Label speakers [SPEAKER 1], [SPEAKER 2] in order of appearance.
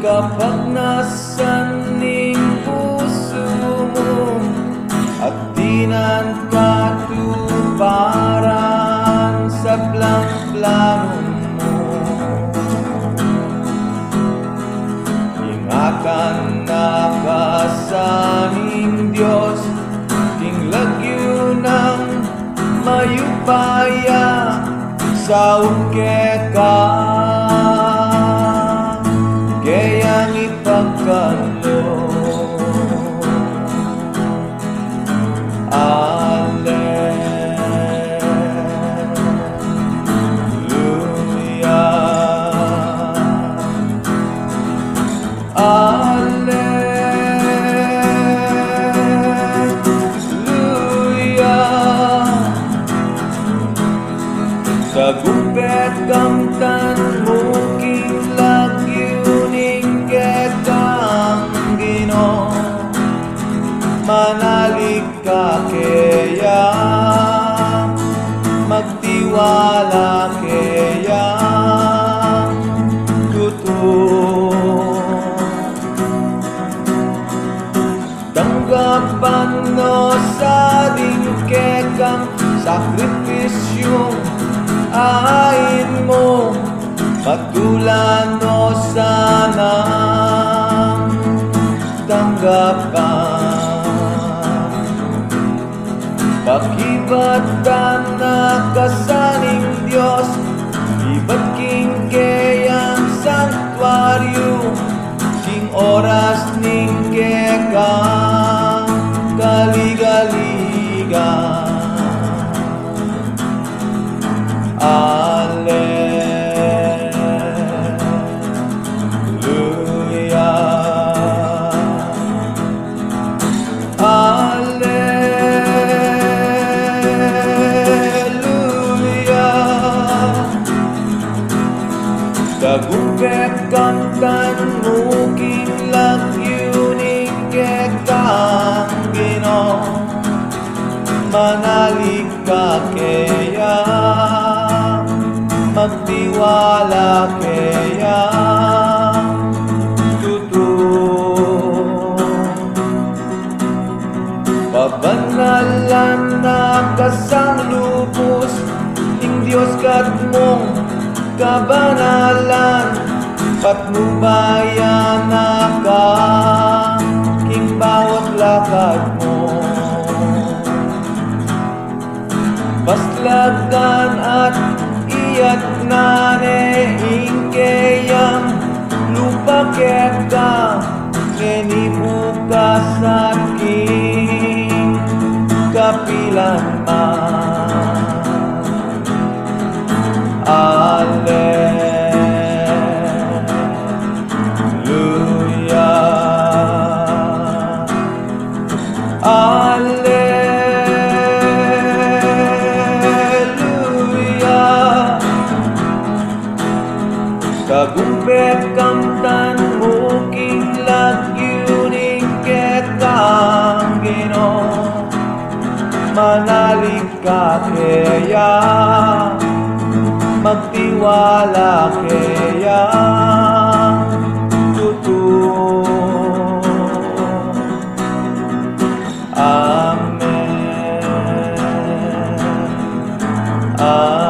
[SPEAKER 1] kapag nasaning puso mo at dinan katuparan sa plano mo. Ingatan na kasaning Diyos, king lagyo ng mayupaya sa ukeka, kayang ipagkalo. Sagupet kamtan mo king lagyuning ketang Ginoo, manalig ka kaya, magtiwala kaya, totoo. Tanggapan no sa dingkekang sakripisyong ain mo, patulan mo sanang tanggapan. Pakibatan na kasaning Diyos, iba't king kayang sanktuaryo, king oras ning kekang kaligaligan. Sagupet kamtan mo king lagyuning ketang Ginoo, manalig ka kaya, magtiwala kaya, totoo. Pabanalan na kasang lubos, ing Diyos kat mong kabanalan, patnubayan na ka king bawat lakad mo. Baslagan at iyat na neing kayang lupa keka, nenibukas at king kapilan man. Sagupet kamtan mo king lagyuning ketang Ginoo, manalig ka kaya, magtiwala kaya, totoo. Amen. Amen.